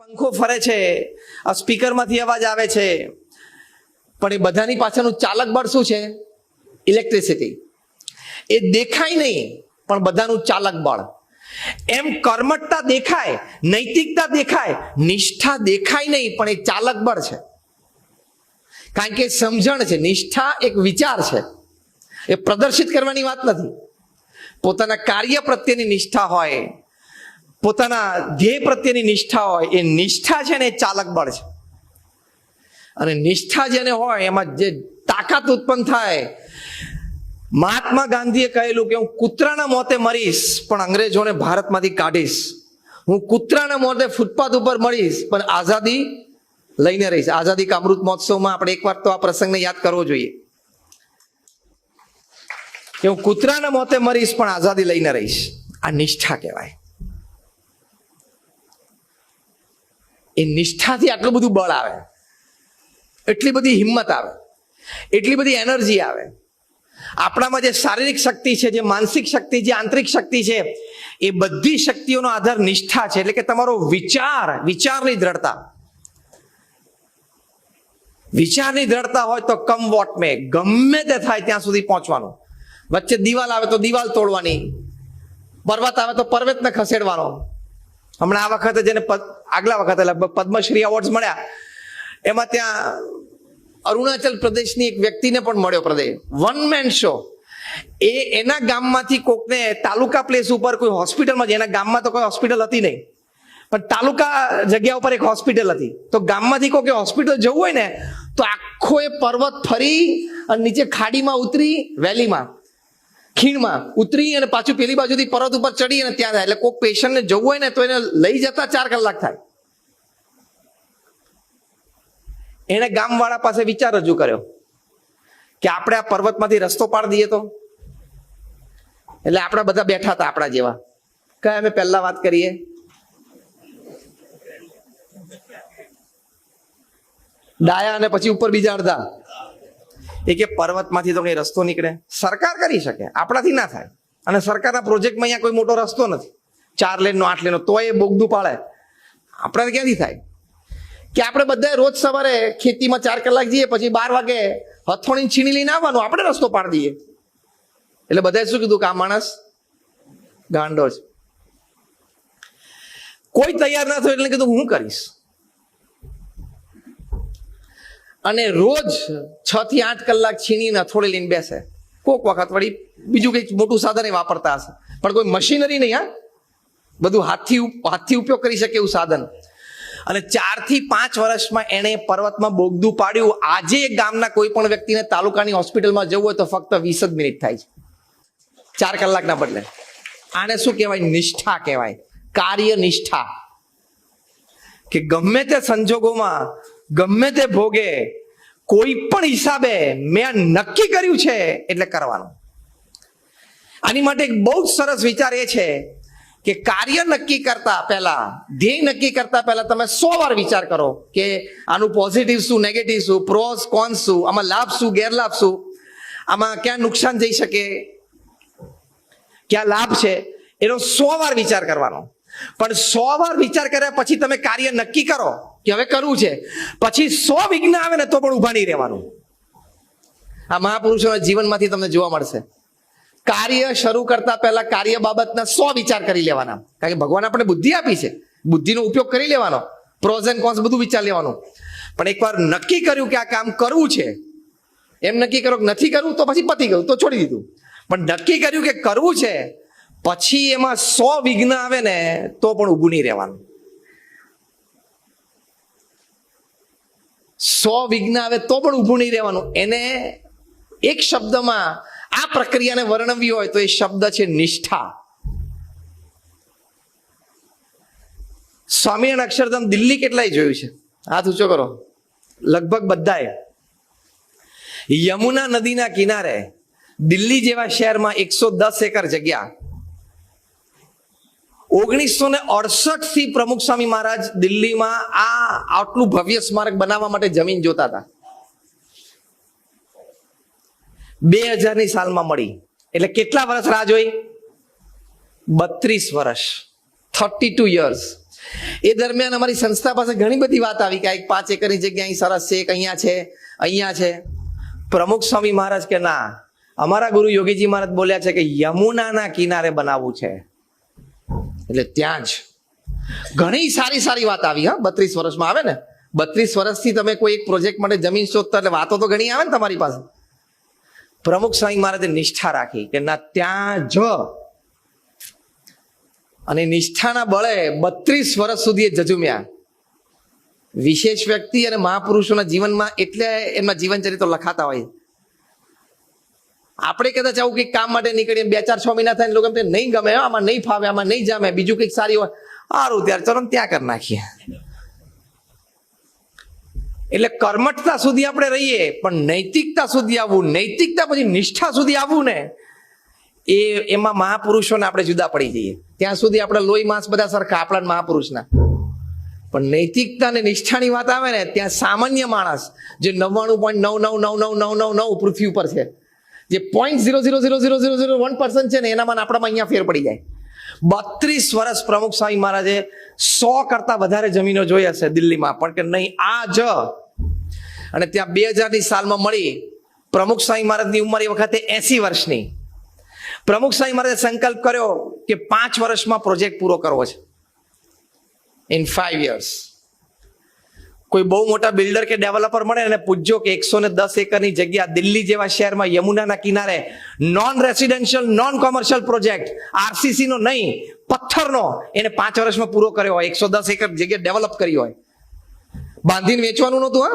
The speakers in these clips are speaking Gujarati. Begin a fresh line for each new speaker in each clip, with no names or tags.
પંખો ફરે છે, આ સ્પીકરમાંથી અવાજ આવે છે, પણ એ બધાની પાછળનું ચાલક બળ શું છે? ઇલેક્ટ્રિસિટી. એ દેખાય નહીં પણ બધાનું ચાલક બળ. એમ કર્મઠતા દેખાય, નૈતિકતા દેખાય, નિષ્ઠા દેખાય નહીં પણ એ ચાલક બળ છે. કારણ કે સમજણ છે. નિષ્ઠા એક વિચાર છે, એ પ્રદર્શિત કરવાની વાત નથી. પોતાના કાર્ય પ્રત્યેની નિષ્ઠા હોય, પોતાના ધ્યેય પ્રત્યેની નિષ્ઠા હોય, એ નિષ્ઠા છે ને એ ચાલક બળ છે. અને નિષ્ઠા જેને હોય એમાં જે તાકાત ઉત્પન્ન થાય. મહાત્મા ગાંધીએ કહેલું કે હું કૂતરાના મોતે મરીશ પણ અંગ્રેજોને ભારતમાંથી કાઢીશ. હું કૂતરાના મોતે ફૂટપાથ ઉપર મળીશ પણ આઝાદી લઈને રહીશ. આઝાદી કા અમૃત મહોત્સવમાં આપણે એકવાર તો આ પ્રસંગને યાદ કરવો જોઈએ કે હું કૂતરાના મોતે મરીશ પણ આઝાદી લઈને રહીશ. આ નિષ્ઠા કહેવાય. એ નિષ્ઠાથી આટલું બધું બળ આવે, એટલી બધી હિંમત આવે, એટલી બધી એનર્જી આવે. આપણામાં જે શારીરિક શક્તિ છે, જે માનસિક શક્તિ, જે આંતરિક શક્તિ છે, એ બધી શક્તિઓનો આધાર નિષ્ઠા છે. એટલે કે તમારો વિચારની દ્રઢતા. વિચારની દ્રઢતા હોય તો કમ વોટ મે, ગમે તે થાય ત્યાં સુધી પહોંચવાનું. વચ્ચે દિવાલ આવે તો દિવાલ તોડવાની, પર્વત આવે તો પર્વતને ખસેડવાનો. હમણાં આ વખતે જેને આગલા વખતે લગભગ પદ્મશ્રી એવોર્ડ મળ્યા, એમાં ત્યાં અરુણાચલ પ્રદેશની એક વ્યક્તિને પણ મળ્યો પ્રદેશ, વન મેન શો. એના ગામમાંથી કોકને તાલુકા પ્લેસ ઉપર કોઈ હોસ્પિટલમાં, એના ગામમાં તો કોઈ હોસ્પિટલ હતી નહીં, પણ તાલુકા જગ્યા ઉપર એક હોસ્પિટલ હતી. તો ગામમાંથી કોઈ હોસ્પિટલ જવું હોય ને તો આખો એ પર્વત ફરી અને નીચે ખાડીમાં ઉતરી, વેલીમાં ખીણમાં ઉતરી અને પાછું પેલી બાજુથી પર્વત ઉપર ચડી અને ત્યાં થાય. એટલે કોઈ પેશન્ટને જવું હોય ને તો એને લઈ જતા 4 કલાક થાય. એને ગામવાળા પાસે વિચાર રજૂ કર્યો કે આપણે આ પર્વતમાંથી રસ્તો પાડી દઈએ તો. એટલે આપણા બધા બેઠા હતા આપણા જેવા. કયા અમે પહેલા વાત કરીએ? ડાયા અને પછી ઉપર બીજા અડધા. એ કે પર્વતમાંથી તો કઈ રસ્તો નીકળે? સરકાર કરી શકે, આપણાથી ના થાય. અને સરકારના પ્રોજેક્ટમાં અહીંયા કોઈ મોટો રસ્તો નથી, 4 લેનનો 8 લેનનો, તો એ બોગદું પાડે. આપણે ક્યાંથી થાય? કે આપણે બધા રોજ સવારે ખેતીમાં 4 કલાક જઈએ, પછી 12 વાગે હથોડીને છીણી લઈને આવવાનું, આપણે રસ્તો પાડી દઈએ. એટલે બધાએ શું કીધું કે આ માણસ ગાંડો છે. કોઈ તૈયાર ના થયું એટલે કીધું હું કરીશ. અને રોજ 6 થી 8 કલાક છીણીને હથોડી લઈને બેસે. કોક વખત વળી બીજું કંઈક મોટું સાધન વાપરતા હશે, પણ કોઈ મશીનરી નહીં. હા, બધું હાથથી ઉપયોગ કરી શકે એવું સાધન. અને 4 થી 5 વર્ષમાં એણે પર્વતમાં બોગદું પાડ્યું. આજે ગામના કોઈ પણ વ્યક્તિને તાલુકાની હોસ્પિટલમાં જવું હોય તો ફક્ત 20 જ મિનિટ થાય છે, 4 કલાકના બદલે. આને શું કહેવાય? નિષ્ઠા કહેવાય, કાર્ય નિષ્ઠા. કે ગમે તે સંજોગોમાં, ગમે તે ભોગે, કોઈ પણ હિસાબે મેં નક્કી કર્યું છે એટલે કરવાનું. આની માટે એક બહુ જ સરસ વિચાર એ છે કે કાર્ય નક્કી કરતા પહેલા, ધ્યેય નક્કી કરતા પહેલા તમે 100 વાર વિચાર કરો કે આનું પોઝિટિવ શું, નેગેટિવ શું, પ્રોસ કોન્સ શું, આમાં લાભ શું, ગેરલાભ શું, આમાં ક્યાં નુકસાન જઈ શકે, ક્યાં લાભ છે, એનો 100 વાર વિચાર કરવાનો. પણ 100 વાર વિચાર કર્યા પછી તમે કાર્ય નક્કી કરો કે હવે કરવું છે, પછી 100 વિઘ્ન આવે ને તો પણ ઉભા નહીં રહેવાનું. આ મહાપુરુષોના જીવનમાંથી તમને જોવા મળશે. કાર્ય શરૂ કરતા પહેલા કાર્ય બાબતના 100 વિચાર કરી લેવાના. કારણ કે ભગવાન આપણે બુદ્ધિ આપી છે, બુદ્ધિનો ઉપયોગ કરી લેવાનો, પ્રોઝ એન્ડ કોન્સ બધું વિચાર લેવાનું. પણ એકવાર નક્કી કર્યું કે આ કામ કરવું છે, એમ નક્કી કરો કે નથી કરવું તો પછી પતી ગયું, તો છોડી દીધું. પણ નક્કી કર્યું કે કરવું છે, પછી એમાં 100 વિઘ્ન આવે ને તો પણ ઊભું નહીં રહેવાનું. 100 વિઘ્ન આવે તો પણ ઊભું નહીં રહેવાનું. એને એક શબ્દમાં આ પ્રક્રિયાને વર્ણવી હોય તો એ શબ્દ છે નિષ્ઠા. સ્વામિનારાયણ અક્ષરધામ દિલ્હી કેટલાય જોયું છે? હાથ ઊંચો કરો. લગભગ બધાએ. યમુના નદીના કિનારે દિલ્હી જેવા શહેરમાં 110 એકર જગ્યા. 1968 થી પ્રમુખ સ્વામી મહારાજ દિલ્હીમાં આટલું ભવ્ય સ્મારક બનાવવા માટે જમીન જોતા હતા. 2000ની સાલમાં મળી. એટલે કેટલા વર્ષ રાહ જોઈ? 32 વર્ષ, 32 years. એ દરમિયાન અમારી સંસ્થા પાસે ઘણી બધી વાત આવી કે આ એક 5 એકરની જગ્યા અહીં સરસ છે, એક અહીંયા છે. પ્રમુખ સ્વામી મહારાજ કે ના, અમારા ગુરુ યોગીજી મહારાજ બોલ્યા છે કે યમુનાના કિનારે બનાવવું છે. એટલે ત્યાં જ ઘણી સારી સારી વાત આવી. 32 વર્ષમાં આવે ને, 32 વર્ષથી તમે કોઈ એક પ્રોજેક્ટ માટે જમીન શોધતા, એટલે વાતો તો ઘણી આવે ને તમારી પાસે. પ્રમુખ સ્વામી મહારાજે નિષ્ઠા રાખી કે ના, ત્યાં જ. અને નિષ્ઠાના બળે 32 વર્ષ સુધી એ જજુમ્યા. વિશેષ વ્યક્તિ અને મહાપુરુષોના જીવનમાં એટલે એમના જીવન ચરિત્રો લખાતા હોય. આપણે કદાચ આવું કંઈક કામ માટે નીકળીએ, 2-4-6 મહિના થાય, લોકો નહીં ગમે, આમાં નહીં ફાવે, આમાં નહીં જામે, બીજું કંઈક સારી હોય, સારું ત્યારે ચલો ત્યાં કરી નાખીએ. એટલે કર્મઠતા સુધી આપણે રહીએ, પણ નૈતિકતા સુધી આવવું, નૈતિકતા પછી નિષ્ઠા સુધી આવવું ને, એમાં મહાપુરુષોને આપણે જુદા પડી જઈએ. ત્યાં સુધી આપણે લોહી માંસ બધા સરખા આપણા મહાપુરુષના. પણ નૈતિકતા અને નિષ્ઠાની વાત આવે ને, ત્યાં સામાન્ય માણસ જે 99.9999999 પૃથ્વી ઉપર છે, જે 0.0000001% છે ને, એનામાં આપણામાં અહીંયા ફેર પડી જાય. 32 વર્ષ પ્રમુખ સ્વામી મહારાજે 100 કરતા વધારે જમીનો જોઈ હશે દિલ્હીમાં, પણ કે નહીં આ જ. અને ત્યાં 2000ની સાલમાં મળી. પ્રમુખ સ્વામી મહારાજની ઉંમર એ વખતે 80 વર્ષની. પ્રમુખ સ્વામી મહારાજે સંકલ્પ કર્યો કે 5 વર્ષમાં પ્રોજેક્ટ પૂરો કરવો છે. In 5 years. કોઈ બહુ મોટા બિલ્ડર કે ડેવલપર મળે અને પૂછજો કે 110 એકરની જગ્યા દિલ્હી જેવા શહેરમાં યમુનાના કિનારે non residential, non commercial project, RCC નો નહીં, પથ્થરનો, એને 5 વર્ષમાં પૂરો કર્યો હોય, 110 એકર જગ્યા ડેવલપ કરી હોય, બાંધીને વેચવાનું નહોતું.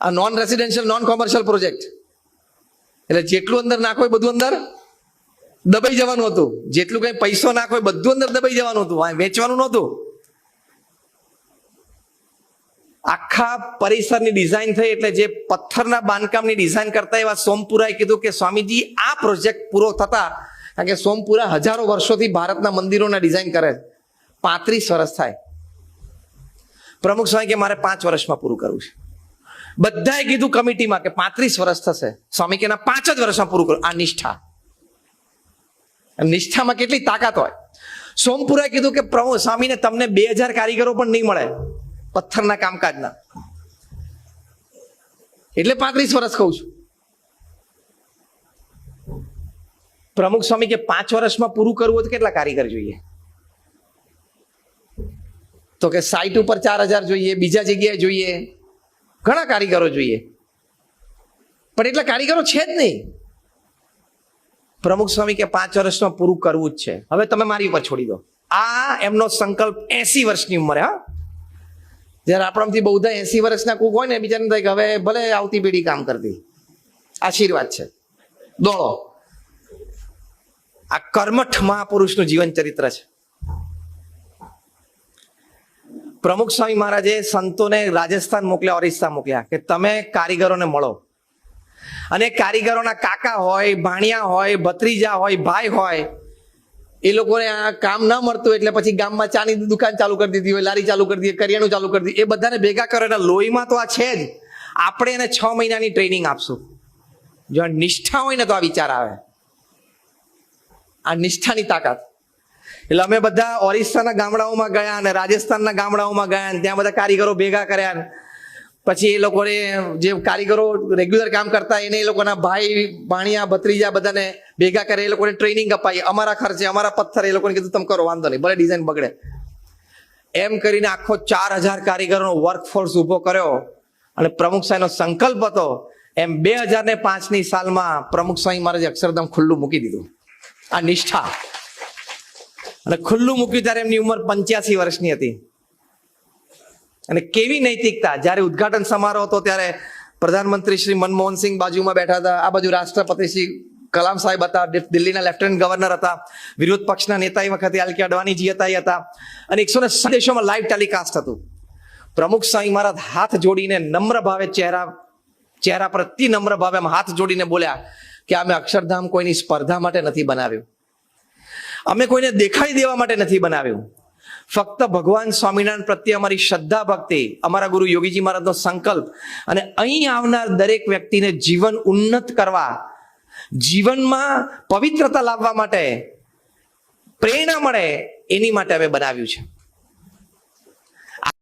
આ non residential, non commercial project. એટલે જેટલું અંદર નાખો એ બધું અંદર દબાઈ જવાનું હતું. જેટલું કઈ પૈસો નાખો એ બધું અંદર દબાઈ જવાનું હતું, વેચવાનું નહોતું. આખા પરિસરની ડિઝાઇન થઈ. એટલે જે પથ્થરના બાંધકામની ડિઝાઇન કરતા એવા સોમપુરાએ કીધું કે સ્વામીજી, આ પ્રોજેક્ટ પૂરો થતા, કારણ કે સોમપુરા હજારો વર્ષોથી ભારતના મંદિરોના ડિઝાઇન કરે, 35 વર્ષ થાય. પ્રમુખ સ્વામી કે મારે 5 વર્ષમાં પૂરું કરવું છે. બધાએ કીધું કમિટીમાં કે 35 વર્ષ થશે. સ્વામી કે ના, 5 જ વર્ષમાં પૂરું કરું. આ નિષ્ઠા. નિષ્ઠામાં કેટલી તાકાત હોય. સોમપુરાએ કીધું કે પ્રભુ સ્વામીને તમને 2000 કારીગરો પણ નહીં મળે પથ્થરના કામકાજના, એટલે 35 વર્ષ કહું છું. પ્રમુખ સ્વામી કે 5 વર્ષમાં પૂરું કરવું તો કેટલા કારીગર જોઈએ? તો કે સાઇટ ઉપર 4000 જોઈએ, બીજા જગ્યાએ જોઈએ, ઘણા કારીગરો જોઈએ, પણ એટલા કારીગરો છે જ નહીં. પ્રમુખ સ્વામી કે 5 વર્ષમાં પૂરું કરવું જ છે. હવે તમે મારી ઉપર છોડી દો. આ એમનો સંકલ્પ 80 વર્ષની ઉંમરે. જયારે આપણાથી બહુધા 80 વર્ષના કુક હોય ને, બીજાને થાય કે હવે ભલે આવતી પેઢી કામ કરતી, આશીર્વાદ છે, દોડો. આ કર્મઠ મહાપુરુષનું જીવન ચરિત્ર છે. પ્રમુખ સ્વામી મહારાજે સંતોને રાજસ્થાન મોકલ્યા, ઓરિસ્સા મોકલ્યા કે તમે કારીગરોને મળો. અને કારીગરોના કાકા હોય, ભાણિયા હોય, ભત્રીજા હોય, ભાઈ હોય, એ લોકોને આ કામ ના મળતું એટલે પછી ગામમાં ચાની દુકાન ચાલુ કરી દીધી હોય, લારી ચાલુ કરી દીધી, કરિયાણું ચાલુ કરી દીધી. એ બધાને ભેગા કરો. એના લોહીમાં તો આ છે જ. આપણે એને 6 મહિનાની ટ્રેનિંગ આપશું. જો નિષ્ઠા હોય ને તો આ વિચાર આવે. આ નિષ્ઠાની તાકાત. એટલે અમે બધા ઓરિસ્સાના ગામડાઓમાં ગયા અને રાજસ્થાનના ગામડાઓમાં ગયા, અને ત્યાં બધા કારીગરો ભેગા કર્યા. પછી એ લોકોને જે કારીગરો રેગ્યુલર કામ કરતા એને એ લોકોના ભાઈ, ભાણિયા, ભત્રીજા બધાને ભેગા કરે, એ લોકોને ટ્રેનિંગ અપાઈ. અમારા ખર્ચે, અમારા પથ્થર, એ લોકોને કીધું તમે કરો, વાંધો નહીં, ભલે ડિઝાઇન બગડે. એમ કરીને આખો 4000 કારીગરોનો વર્કફોર્સ ઉભો કર્યો. અને પ્રમુખ સ્વામીનો સંકલ્પ હતો એમ 2005ની સાલમાં પ્રમુખ સ્વામી મહારાજે અક્ષરધામ ખુલ્લું મૂકી દીધું. આ નિષ્ઠા. અને ખુલ્લું મૂક્યું ત્યારે એમની ઉંમર 85 વર્ષની હતી. અને કેવી નૈતિકતા! જ્યારે ઉદઘાટન સમારોહ હતો ત્યારે પ્રધાનમંત્રી શ્રી મનમોહનસિંહ બાજુમાં બેઠા હતા, આ બાજુ રાષ્ટ્રપતિ શ્રી કલામ સાહેબ હતા, દિલ્હીના લેફ્ટનન્ટ ગવર્નર હતા, વિરોધ પક્ષના નેતા એ વખતે એલ કે અડવાણીજી હતા. અને 107 દેશોમાં લાઈવ ટેલિકાસ્ટ હતું. પ્રમુખ સ્વામી મહારાજ હાથ જોડીને નમ્ર ભાવે ચહેરા પર અતિ નમ્ર ભાવે હાથ જોડીને બોલ્યા કે અમે અક્ષરધામ કોઈની સ્પર્ધા માટે નથી બનાવ્યું, અમે કોઈને દેખાડી દેવા માટે નથી બનાવ્યું. ફક્ત ભગવાન સ્વામિનારાયણ પ્રત્યે અમારી શ્રદ્ધા ભક્તિ, અમારા ગુરુ યોગીજી મહારાજનો સંકલ્પ, અને અહીં આવનાર દરેક વ્યક્તિને જીવન ઉન્નત કરવા, જીવનમાં પવિત્રતા લાવવા માટે પ્રેરણા મળે એની માટે અમે બનાવ્યું છે.